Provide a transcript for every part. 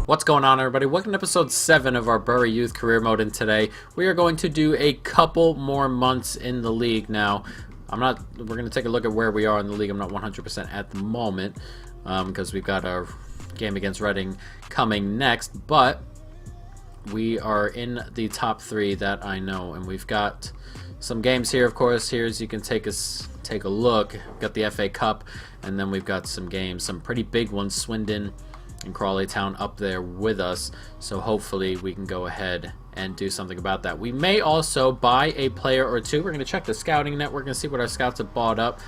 What's going on, everybody? Welcome to episode 7 of our Bury Youth Career Mode, and today we are going to do a couple more months in the league. Now, we're going to take a look at where we are in the league. I'm not 100% at the moment because we've got our game against Reading coming next, but we are in the top 3 that I know, and we've got some games here, of course. Here, as you can take a look, we've got the FA Cup, and then we've got some games, some pretty big ones, Swindon and Crawley Town up there with us, so hopefully we can go ahead and do something about that. We may also buy a player or two. We're going to check the scouting network and see what our scouts have bought up.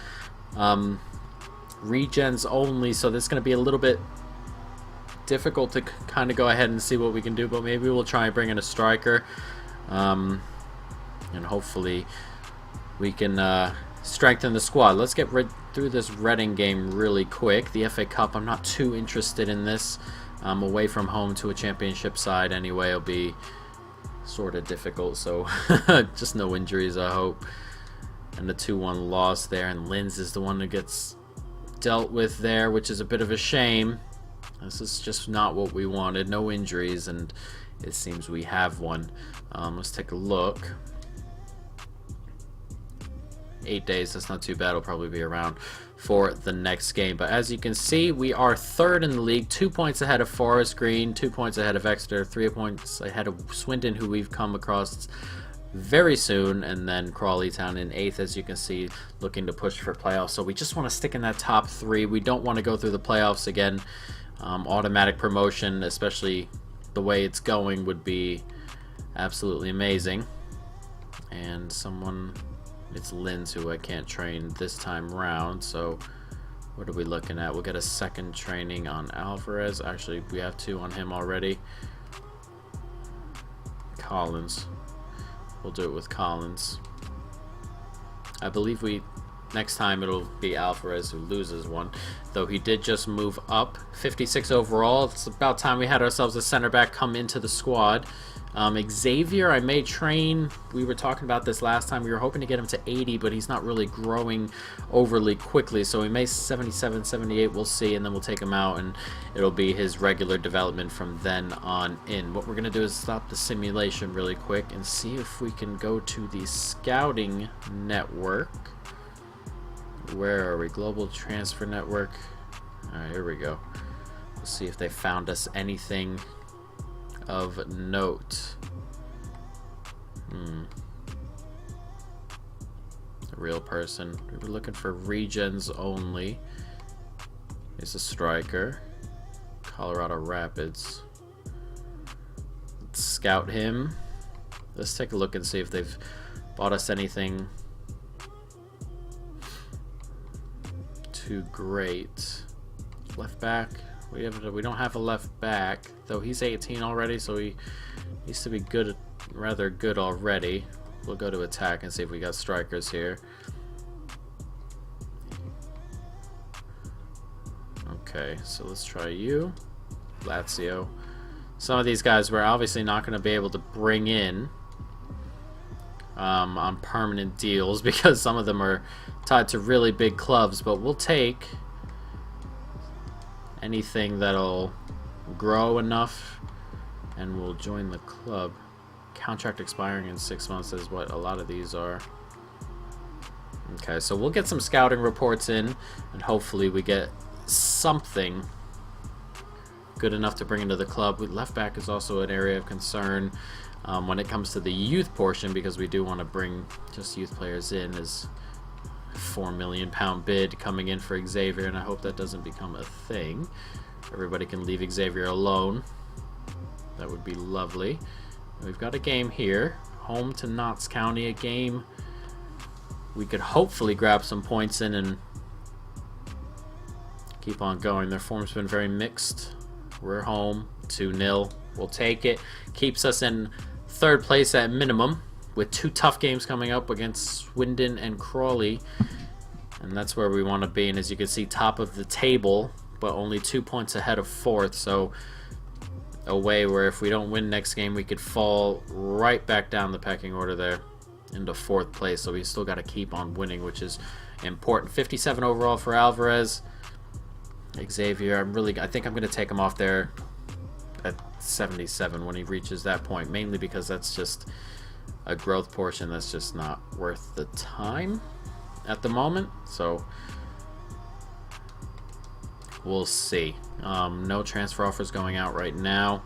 Regens only, so this is going to be a little bit difficult to kind of go ahead and see what we can do, but maybe we'll try and bring in a striker, and hopefully we can strengthen the squad. Let's get through this Reading game really quick. The FA Cup, I'm not too interested in this. Away from home to a championship side anyway, it'll be sort of difficult, so just no injuries, I hope. And the 2-1 loss there, and Linz is the one that gets dealt with there, which is a bit of a shame. This is just not what we wanted. No injuries, and it seems we have one. Let's take a look. 8 days, that's not too bad. It'll probably be around for the next game. But as you can see, we are 3rd in the league, 2 points ahead of Forest Green, 2 points ahead of Exeter, 3 points ahead of Swindon, who we've come across very soon, and then Crawley Town in 8th, as you can see, looking to push for playoffs. So we just want to stick in that top 3. We don't want to go through the playoffs again. Automatic promotion, especially the way it's going, would be absolutely amazing. And it's Linz who I can't train this time round, so what are we looking at? We'll get a second training on Alvarez. Actually, we have 2 on him already. Collins. We'll do it with Collins. I believe next time it'll be Alvarez who loses one, though he did just move up. 56 overall. It's about time we had ourselves a center back come into the squad. Xavier, I may train. We were talking about this last time. We were hoping to get him to 80, but he's not really growing overly quickly, so we may 77, 78, we'll see, and then we'll take him out, and it'll be his regular development from then on in. What we're going to do is stop the simulation really quick and see if we can go to the scouting network. Where are we? Global Transfer Network. Alright, here we go. Let's see if they found us anything of note. A real person. We were looking for Regens only. He's a striker. Colorado Rapids. Let's scout him. Let's take a look and see if they've bought us anything too great. Left back. We don't have a left back, though he's 18 already, so he needs to be good, rather good already. We'll go to attack and see if we got strikers here. Okay, so let's try you. Lazio. Some of these guys we're obviously not going to be able to bring in on permanent deals because some of them are tied to really big clubs, but we'll take anything that'll grow enough and we'll join the club. Contract expiring in 6 months is what a lot of these are. Okay, so we'll get some scouting reports in and hopefully we get something good enough to bring into the club. Left back is also an area of concern when it comes to the youth portion, because we do want to bring just youth players in. Is £4 million bid coming in for Xavier, and I hope that doesn't become a thing. Everybody can leave Xavier alone. That would be lovely. We've got a game here, home to Notts County, a game we could hopefully grab some points in and keep on going. Their form's been very mixed. We're home, 2-0. We'll take it. Keeps us in 3rd place at minimum, with 2 tough games coming up against Swindon and Crawley, and that's where we want to be. And as you can see, top of the table, but only 2 points ahead of 4th, so a way where if we don't win next game we could fall right back down the pecking order there into 4th place. So we still got to keep on winning, which is important. 57 overall for Alvarez. Xavier, I think I'm going to take him off there at 77 when he reaches that point, mainly because that's just a growth portion that's just not worth the time at the moment. So we'll see. No transfer offers going out right now.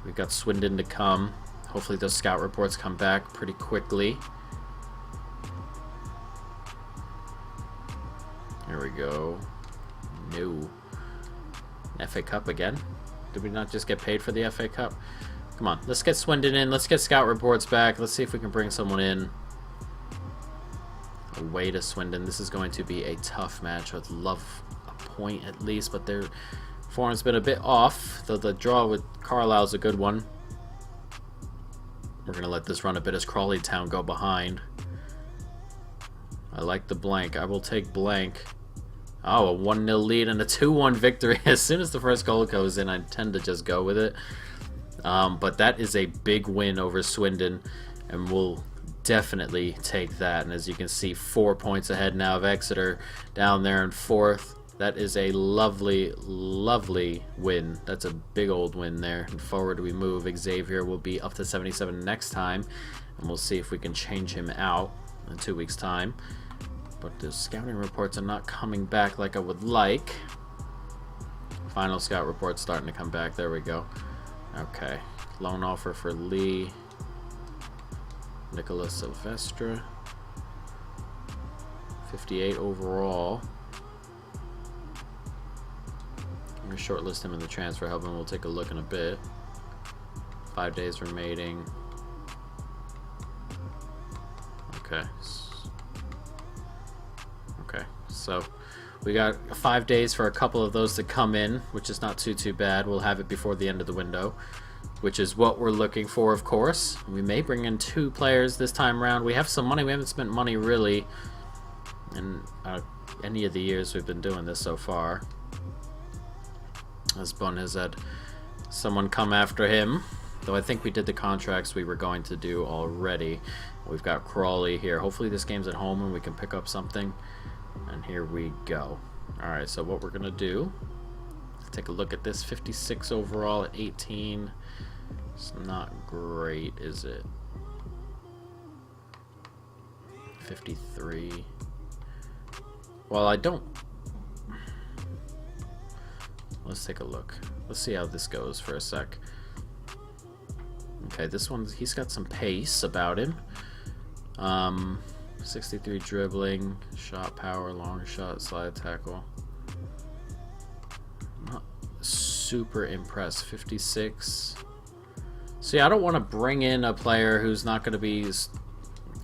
We've got Swindon to come. Hopefully those scout reports come back pretty quickly. Here we go. No. FA Cup again. Did we not just get paid for the FA Cup? Come on, let's get Swindon in. Let's get scout reports back. Let's see if we can bring someone in. Away to Swindon. This is going to be a tough match. I'd love a point at least, but their form's been a bit off. Though the draw with Carlisle's a good one. We're going to let this run a bit as Crawley Town go behind. I like the blank. I will take blank. Oh, a 1-0 lead and a 2-1 victory. As soon as the first goal goes in, I tend to just go with it. But that is a big win over Swindon, and we'll definitely take that. And as you can see, 4 points ahead now of Exeter down there in 4th. That is a lovely, lovely win. That's a big old win there. And forward we move. Xavier will be up to 77 next time, and we'll see if we can change him out in 2 weeks' time. But the scouting reports are not coming back like I would like. Final scout report starting to come back. There we go. Okay. Loan offer for Lee. Nicholas Silvestre. 58 overall. I'm going to shortlist him in the transfer hub, and we'll take a look in a bit. 5 days remaining. Okay. Okay, so we got 5 days for a couple of those to come in, which is not too bad. We'll have it before the end of the window, which is what we're looking for, of course. We may bring in 2 players this time around. We have some money. We haven't spent money really in any of the years we've been doing this so far. As Bun has had someone come after him, though I think we did the contracts we were going to do already. We've got Crawley here. Hopefully this game's at home and we can pick up something. And here we go. Alright, so what we're going to do, take a look at this. 56 overall at 18. It's not great, is it? 53. Well, I don't... Let's take a look. Let's see how this goes for a sec. Okay, this one, he's got some pace about him. 63 dribbling, shot power, long shot, slide tackle. Not super impressed. 56. See, I don't want to bring in a player who's not going to be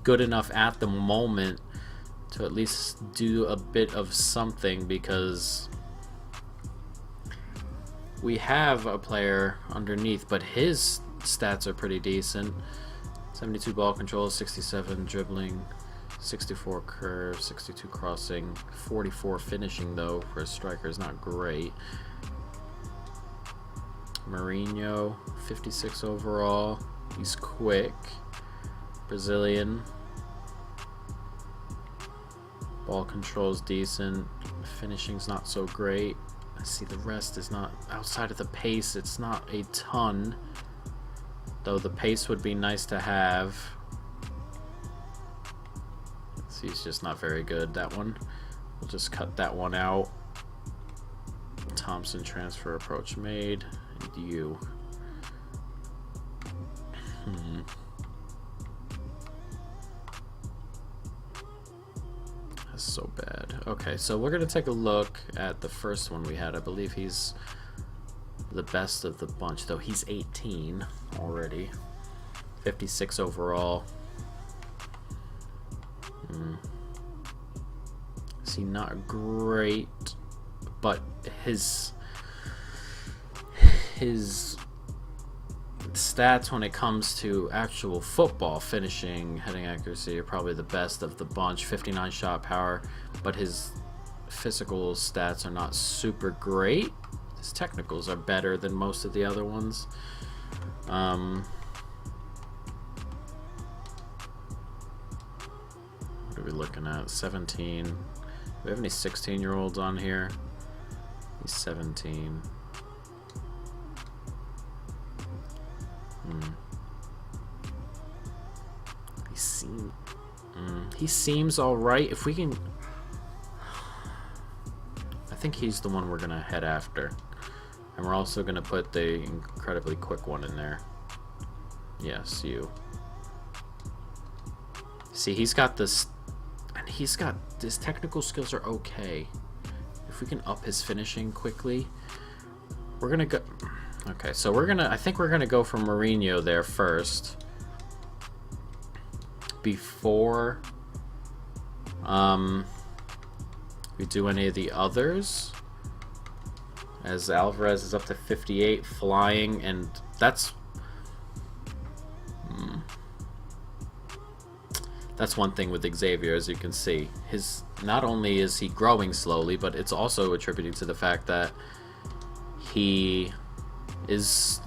good enough at the moment to at least do a bit of something, because we have a player underneath, but his stats are pretty decent. 72 ball control, 67 dribbling, 64 curve, 62 crossing, 44 finishing though for a striker is not great. Mourinho, 56 overall. He's quick. Brazilian. Ball control's decent. Finishing's not so great. I see the rest is not outside of the pace. It's not a ton, though the pace would be nice to have. See, he's just not very good, that one. We'll just cut that one out. Thompson transfer approach made. And you. That's so bad. Okay, so we're going to take a look at the first one we had. I believe he's the best of the bunch, though he's 18 already. 56 overall. See, not great, but his stats when it comes to actual football, finishing, heading accuracy, are probably the best of the bunch. 59 shot power, but his physical stats are not super great. His technicals are better than most of the other ones. What are we looking at? 17. Do we have any 16-year-olds on here? He's 17. He seems alright. If we can... I think he's the one we're going to head after. And we're also going to put the incredibly quick one in there. Yes, you. See, he's got this... And he's got... His technical skills are okay. If we can up his finishing quickly... We're going to go... Okay, so we're going to... I think we're going to go for Mourinho there first. Before... we do any of the others. As Alvarez is up to 58, flying, and that's... That's one thing with Xavier, as you can see. Not only is he growing slowly, but it's also attributed to the fact that he is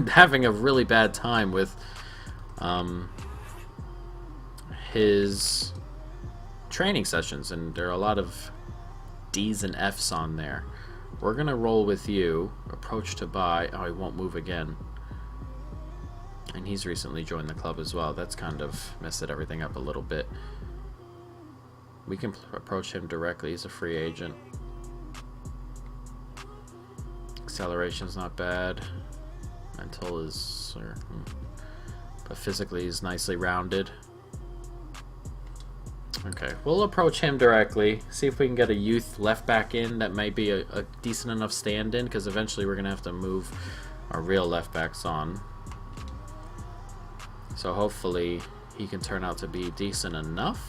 having a really bad time with his training sessions, and there are a lot of D's and F's on there. We're gonna roll with you. Approach to buy. Oh, he won't move again. And he's recently joined the club as well. That's kind of messed everything up a little bit. We can approach him directly. He's a free agent. Acceleration's not bad. Mental is... But physically he's nicely rounded. Okay, we'll approach him directly. See if we can get a youth left back in that might be a decent enough stand-in, because eventually we're going to have to move our real left backs on. So hopefully he can turn out to be decent enough.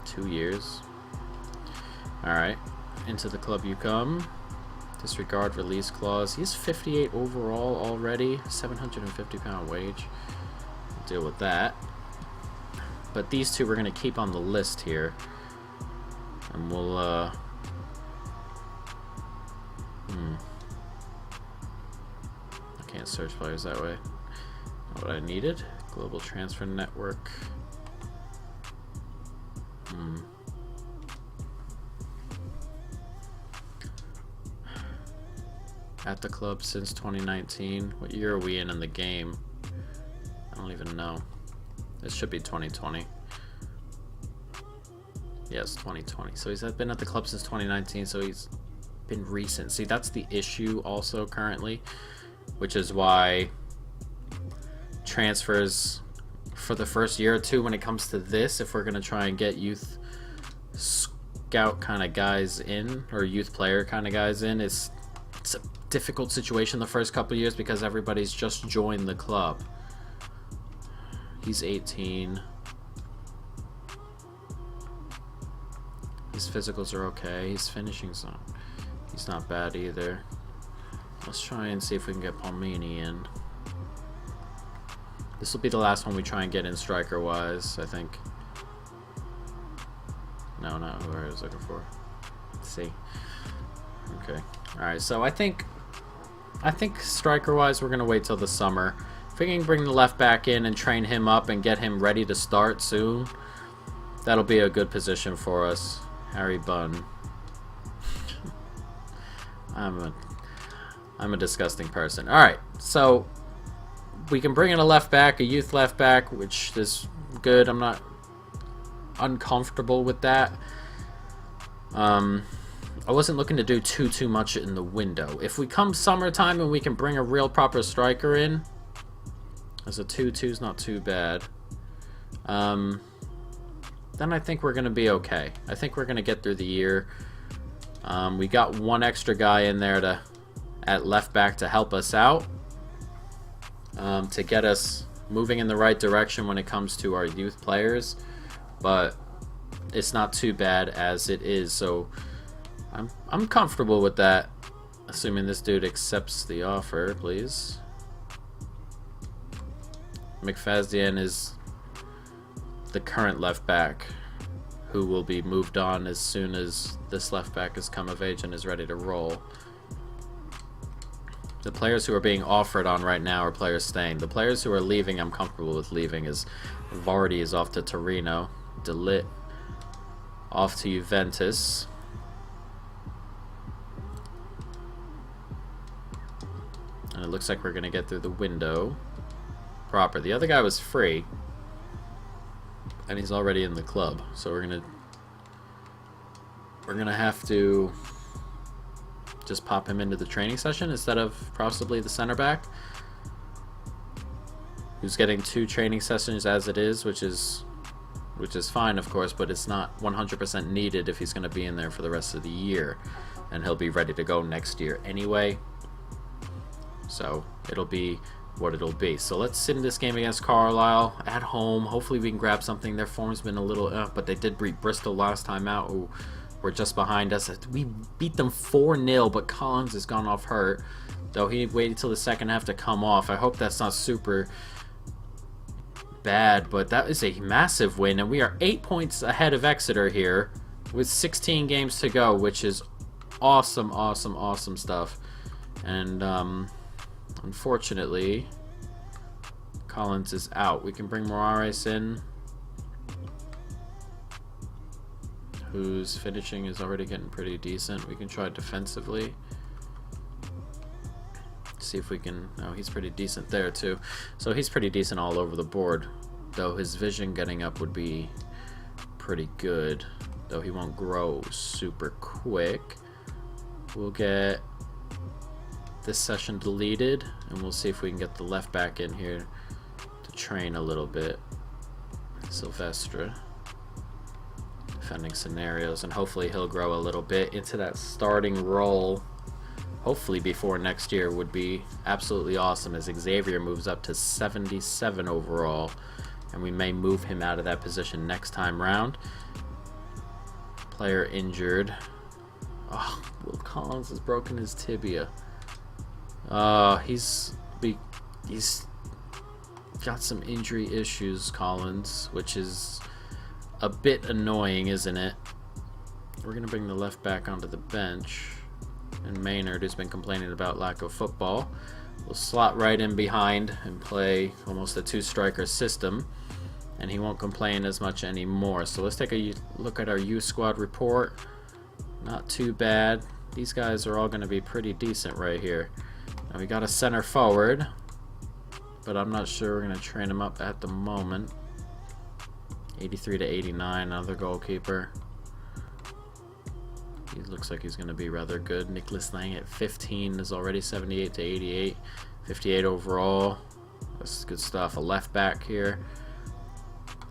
2 years. Alright, into the club you come. Disregard release clause. He's 58 overall already. £750 wage. Deal with that. But these two we're going to keep on the list here. And we'll, I can't search players that way. Not what I needed. Global transfer network. At the club since 2019. What year are we in the game? I don't even know. This should be 2020. Yes, 2020. So he's been at the club since 2019, so he's been recent. See, that's the issue also currently, which is why transfers for the first year or two when it comes to this, if we're going to try and get youth scout kind of guys in, or youth player kind of guys in, it's a difficult situation the first couple of years because everybody's just joined the club. He's 18. His physicals are okay. His finishing's not. He's not bad either. Let's try and see if we can get Palmini in. This will be the last one we try and get in striker-wise, I think. No, not who I was looking for. Let's see. Okay. All right. So I think striker-wise, we're gonna wait till the summer. If we can bring the left back in and train him up and get him ready to start soon, that'll be a good position for us. Harry Bunn. I'm a disgusting person. All right, so we can bring in a left back, a youth left back, which is good. I'm not uncomfortable with that. I wasn't looking to do too much in the window. If we come summertime and we can bring a real proper striker in, as a 2-2's not too bad. Then I think we're going to be okay. I think we're going to get through the year. We got one extra guy in there at left back to help us out. To get us moving in the right direction when it comes to our youth players. But it's not too bad as it is. So I'm comfortable with that. Assuming this dude accepts the offer, please. McFadden is the current left back who will be moved on as soon as this left back has come of age and is ready to roll. The players who are being offered on right now are players staying. The players who are leaving, I'm comfortable with leaving, as Vardy is off to Torino, De Ligt off to Juventus. it looks like we're going to get through the window proper. The other guy was free, and he's already in the club, so we're gonna have to just pop him into the training session instead of possibly the center back, who's getting 2 training sessions as it is, which is fine, of course, but it's not 100% needed if he's going to be in there for the rest of the year, and he'll be ready to go next year anyway. So it'll be what it'll be. So let's sit in this game against Carlisle at home. Hopefully we can grab something. Their form's been a little but they did beat Bristol last time out, who were just behind us. We beat them 4-0, but Collins has gone off hurt, though he waited till the second half to come off. I hope that's not super bad, but that is a massive win, and we are 8 points ahead of Exeter here with 16 games to go, which is awesome, awesome, awesome stuff. And unfortunately, Collins is out. We can bring Morales in, whose finishing is already getting pretty decent. We can try defensively. See if we can... Oh, he's pretty decent there too. So he's pretty decent all over the board, though his vision getting up would be pretty good, though he won't grow super quick. We'll get this session deleted, and we'll see if we can get the left back in here to train a little bit. Sylvestre. Defending scenarios, and hopefully he'll grow a little bit into that starting role. Hopefully before next year would be absolutely awesome, as Xavier moves up to 77 overall, and we may move him out of that position next time round. Player injured. Oh, Will Collins has broken his tibia. He's got some injury issues, Collins, which is a bit annoying, isn't it? We're gonna bring the left back onto the bench, and Maynard, who's been complaining about lack of football, will slot right in behind and play almost a 2-striker system, and he won't complain as much anymore. So let's take a look at our youth squad report. Not too bad. These guys are all going to be pretty decent right here. Now we got a center forward, but I'm not sure we're going to train him up at the moment. 83 to 89, another goalkeeper. He looks like he's going to be rather good. Nicholas Lang at 15 is already 78 to 88. 58 overall. That's good stuff. A left back here.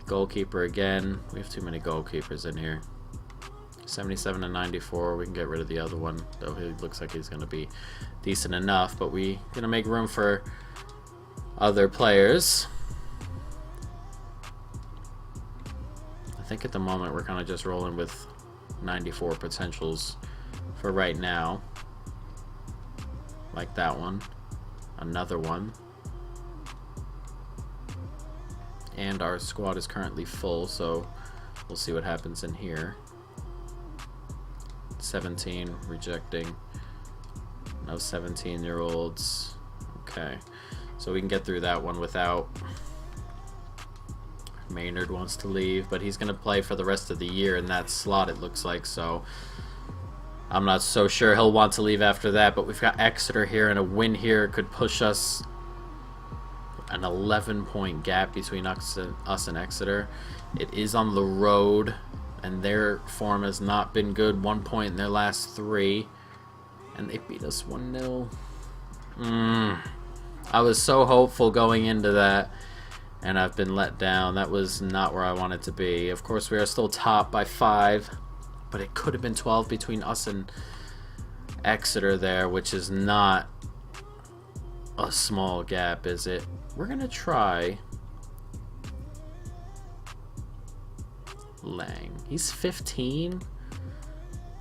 Goalkeeper again. We have too many goalkeepers in here. 77 to 94. We can get rid of the other one, though he looks like he's going to be decent enough. But we're going to make room for other players. I think at the moment we're kind of just rolling with 94 potentials for right now. Like that one. Another one. And our squad is currently full, so we'll see what happens in here. 17 rejecting. No 17-year-olds. Okay, so we can get through that one without... Maynard wants to leave, but he's going to play for the rest of the year in that slot, it looks like, so I'm not so sure he'll want to leave after that. But we've got Exeter here, and a win here could push us an 11-point gap between us and Exeter. It is on the road, and their form has not been good. 1 point in their last 3, and they beat us 1-0. I was so hopeful going into that, and I've been let down. That was not where I wanted to be. Of course, we are still top by 5, but it could have been 12 between us and Exeter there, which is not a small gap, is it? We're going to try Lang. He's 15,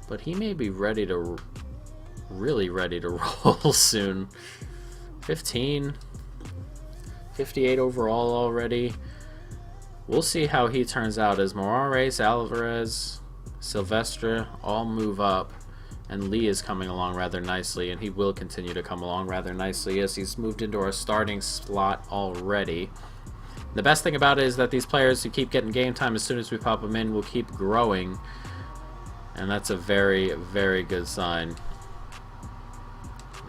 but he may be ready to, really ready to roll soon. 15, 58 overall already. We'll see how he turns out as Morales, Alvarez, Sylvestre all move up, and Lee is coming along rather nicely, and he will continue to come along rather nicely as he's moved into our starting slot already. The best thing about it is that these players who keep getting game time as soon as we pop them in will keep growing, and that's a very, very good sign.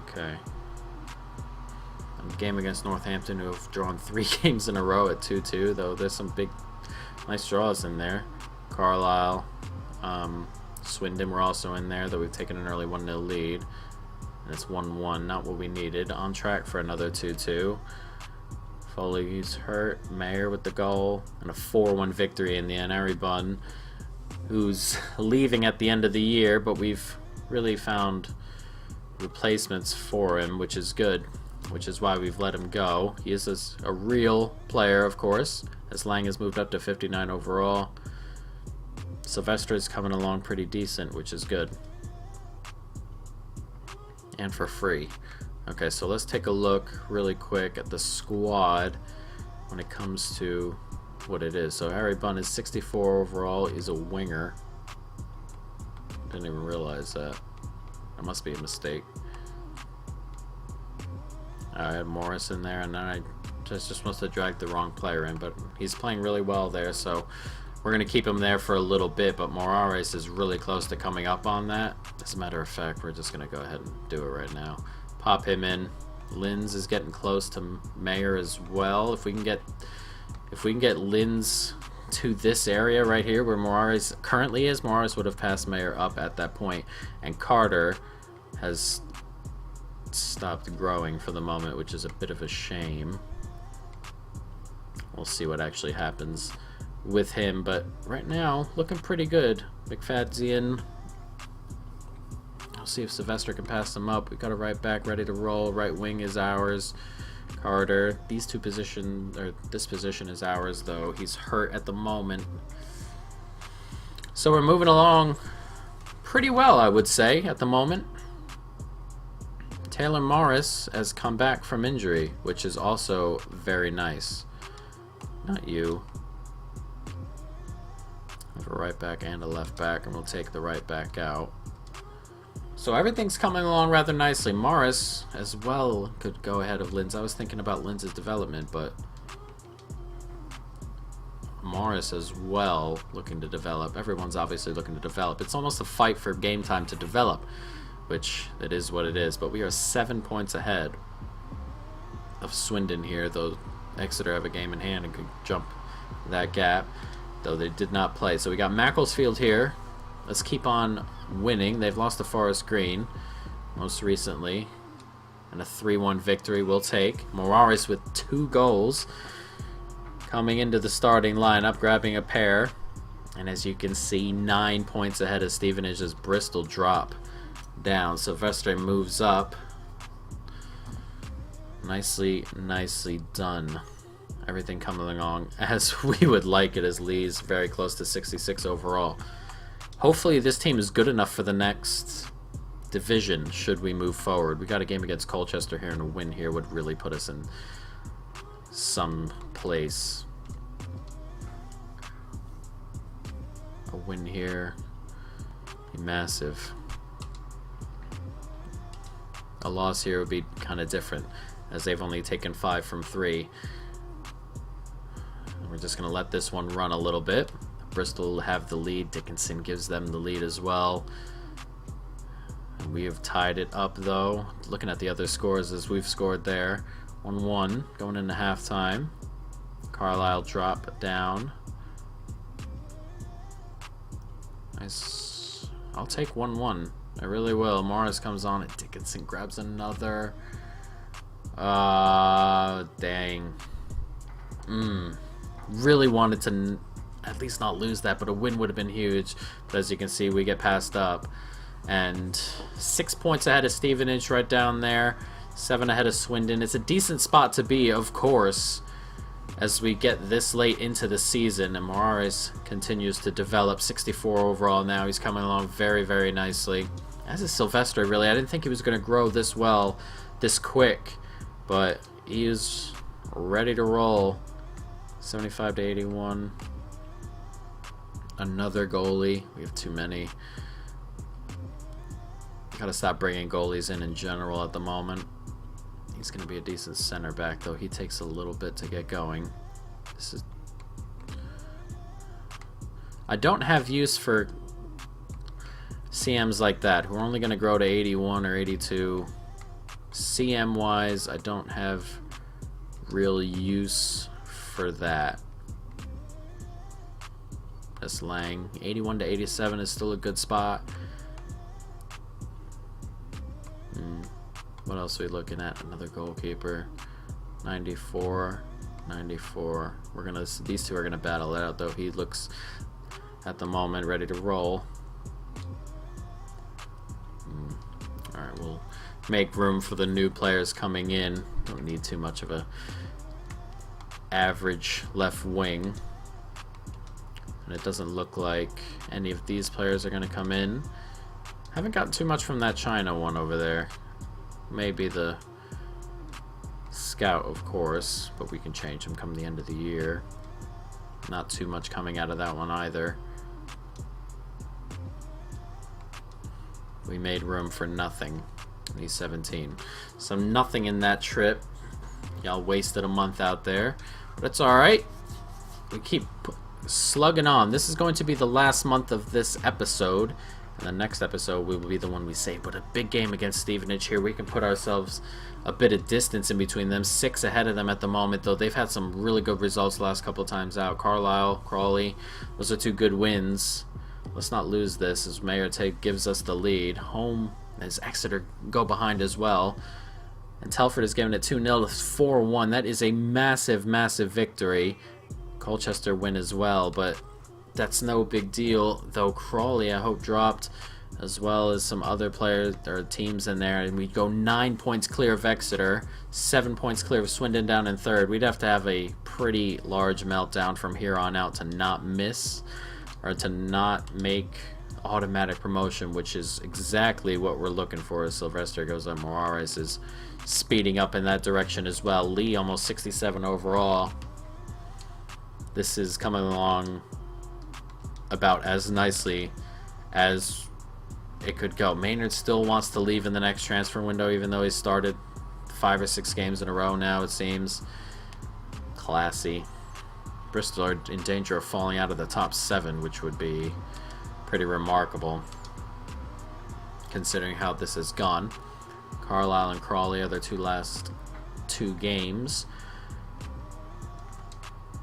Okay. game against Northampton, who have drawn 3 games in a row at 2-2, though there's some big, nice draws in there. Carlisle, Swindon were also in there, though we've taken an early 1-0 lead. And it's 1-1, not what we needed. On track for another 2-2. Foley's hurt. Mayer with the goal. And a 4-1 victory in the end. Harry Bunn, who's leaving at the end of the year, but we've really found replacements for him, which is good, which is why we've let him go. He is a real player, of course, as Lang has moved up to 59 overall. Sylvester is coming along pretty decent, which is good. And for free. Okay, so let's take a look really quick at the squad when it comes to what it is. So Harry Bunn is 64 overall. He's a winger. Didn't even realize that. That must be a mistake. I had Morris in there, and then I just must have dragged the wrong player in, but he's playing really well there, so we're going to keep him there for a little bit, but Morales is really close to coming up on that. As a matter of fact, we're just going to go ahead and do it right now. Pop him in. Linz is getting close to Mayer as well. If we can get Linz to this area right here where Morales currently is, Morales would have passed Mayer up at that point, and Carter has stopped growing for the moment, which is a bit of a shame. We'll see what actually happens with him, but right now looking pretty good. McFadzean. I'll see if Sylvester can pass them up. We got a right back ready to roll. Right wing is ours. Carter. These two positions, or this position is ours, though. He's hurt at the moment. So we're moving along pretty well, I would say, at the moment. Taylor Morris has come back from injury, which is also very nice. Not you. I have a right back and a left back, and we'll take the right back out. So everything's coming along rather nicely. Morris as well could go ahead of Linz. I was thinking about Linz's development, but Morris as well looking to develop. Everyone's obviously looking to develop. It's almost a fight for game time to develop, which it is what it is. But we are 7 points ahead of Swindon here, though Exeter have a game in hand and could jump that gap, though they did not play. So we got Macclesfield here. Let's keep on winning. They've lost to Forest Green most recently, and a 3-1 victory we'll take. Morales with 2 goals coming into the starting lineup, grabbing a pair, and as you can see, 9 points ahead of Stevenage as Bristol drop down. Sylvester moves up. Nicely done. Everything coming along as we would like it, as Lee's very close to 66 overall. Hopefully this team is good enough for the next division should we move forward. We got a game against Colchester here, and a win here would really put us in some place. A win here be massive. A loss here would be kind of different, as they've only taken 5 from 3. And we're just going to let this one run a little bit. Bristol have the lead. Dickinson gives them the lead as well. And we have tied it up, though. Looking at the other scores as we've scored there. 1-1 going into halftime. Carlisle drop down. Nice. I'll take 1-1. I really will. Morris comes on and Dickinson grabs another. Dang. Really wanted to at least not lose that, but a win would have been huge. But as you can see, we get passed up. And 6 points ahead of Stevenage right down there. 7 ahead of Swindon. It's a decent spot to be, of course, as we get this late into the season. And Morales continues to develop. 64 overall now. He's coming along very, very nicely. As is Sylvester, really. I didn't think he was going to grow this well, this quick. But he is ready to roll. 75 to 81. Another goalie. We have too many. Gotta stop bringing goalies in general at the moment. He's gonna be a decent center back, though. He takes a little bit to get going. This is. I don't have use for CMs like that, who are only gonna grow to 81 or 82 CM-wise, I don't have real use for that. That's Lang. 81 to 87 is still a good spot. What else are we looking at? Another goalkeeper. 94, 94. These two are gonna battle it out, though. He looks at the moment ready to roll. All right, we'll make room for the new players coming in. Don't need too much of a average left wing. And it doesn't look like any of these players are going to come in. Haven't gotten too much from that China one over there. Maybe the scout, of course, but we can change him come the end of the year. Not too much coming out of that one either. We made room for nothing. He's 17. So nothing in that trip. Y'all wasted a month out there. But it's alright. We keep slugging on. This is going to be the last month of this episode. And the next episode will be the one we save. But a big game against Stevenage here. We can put ourselves a bit of distance in between them. 6 ahead of them at the moment, though. They've had some really good results the last couple of times out. Carlisle, Crawley. Those are 2 good wins. Let's not lose this as Mayor Tate gives us the lead. Home as Exeter go behind as well. And Telford is giving it 2-0 to 4-1. That is a massive, massive victory. Colchester win as well, but that's no big deal. Though Crawley, I hope, dropped, as well as some other players or teams in there. And we go 9 points clear of Exeter, 7 points clear of Swindon down in 3rd. We'd have to have a pretty large meltdown from here on out to not miss or to not make automatic promotion, which is exactly what we're looking for. As Sylvester goes up, Morales is speeding up in that direction as well. Lee almost 67 overall. This is coming along about as nicely as it could go. Maynard still wants to leave in the next transfer window, even though he started 5 or 6 games in a row now, it seems. Classy. Bristol are in danger of falling out of the top 7, which would be pretty remarkable considering how this has gone. Carlisle and Crawley are their last 2 games.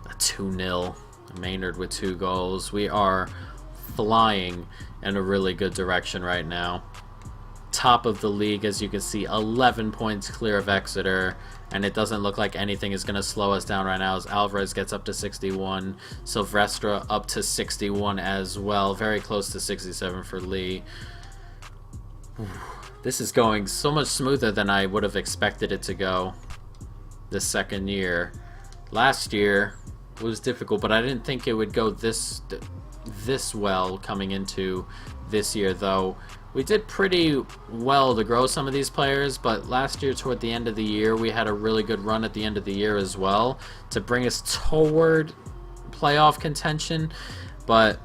A 2-0. Maynard with 2 goals. We are flying in a really good direction right now. Top of the league, as you can see, 11 points clear of Exeter, and it doesn't look like anything is going to slow us down right now as Alvarez gets up to 61, Silvestre up to 61 as well, very close to 67 for Lee. This is going so much smoother than I would have expected it to go this second year. Last year was difficult, but I didn't think it would go this well coming into this year, though. We did pretty well to grow some of these players, but last year toward the end of the year we had a really good run at the end of the year as well to bring us toward playoff contention, but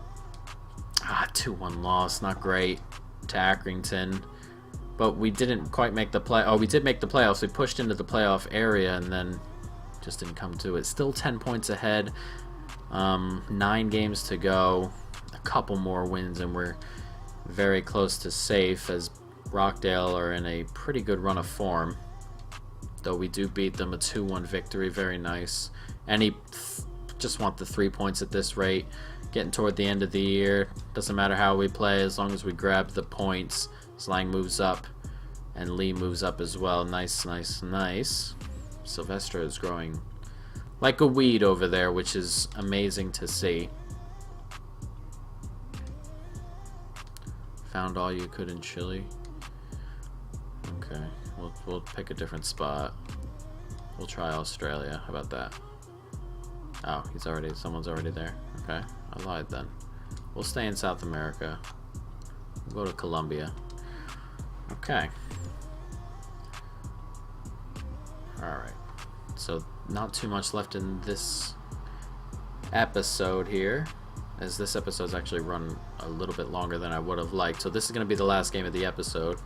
2-1 loss, not great to Accrington. But we didn't quite make the play. Oh, we did make the playoffs. We pushed into the playoff area and then just didn't come to it. Still 10 points ahead. 9 games to go. A couple more wins and we're very close to safe, as Rockdale are in a pretty good run of form. Though we do beat them, a 2-1 victory. Very nice. And just want the 3 points at this rate. Getting toward the end of the year. Doesn't matter how we play as long as we grab the points. Slang moves up and Lee moves up as well. Nice, nice, nice. Sylvester is growing like a weed over there, which is amazing to see. Found all you could in Chile. Okay, we'll pick a different spot. We'll try Australia. How about that? Oh, someone's already there. Okay, I lied then. We'll stay in South America. We'll go to Colombia. Okay. Alright. So, not too much left in this episode here, as this episode's actually run a little bit longer than I would have liked. So this is going to be the last game of the episode.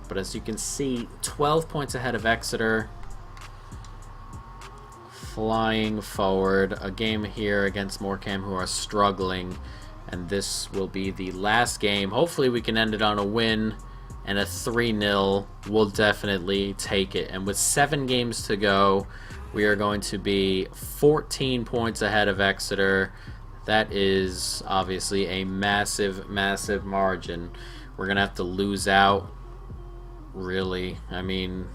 But as you can see, 12 points ahead of Exeter. Flying forward. A game here against Morecambe, who are struggling. And this will be the last game. Hopefully we can end it on a win. and a 3-0 will definitely take it. And with 7 games to go, we are going to be 14 points ahead of Exeter. That is obviously a massive, massive margin. We're going to have to lose out, really. I mean,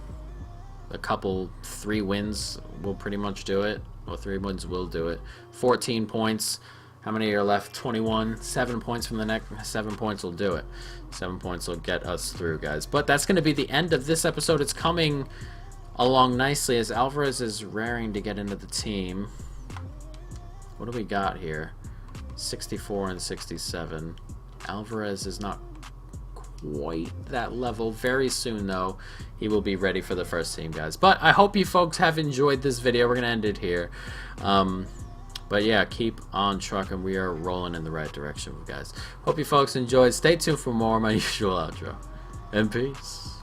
a couple, 3 wins will pretty much do it. Well, 3 wins will do it. 14 points. How many are left? 21. 7 points from the next. 7 points will do it. 7 points will get us through, guys. But that's going to be the end of this episode. It's coming along nicely as Alvarez is raring to get into the team. What do we got here? 64 and 67. Alvarez is not quite that level. Very soon, though, he will be ready for the first team, guys. But I hope you folks have enjoyed this video. We're going to end it here. But yeah, keep on trucking. We are rolling in the right direction, guys. Hope you folks enjoyed. Stay tuned for more of my usual outro. And peace.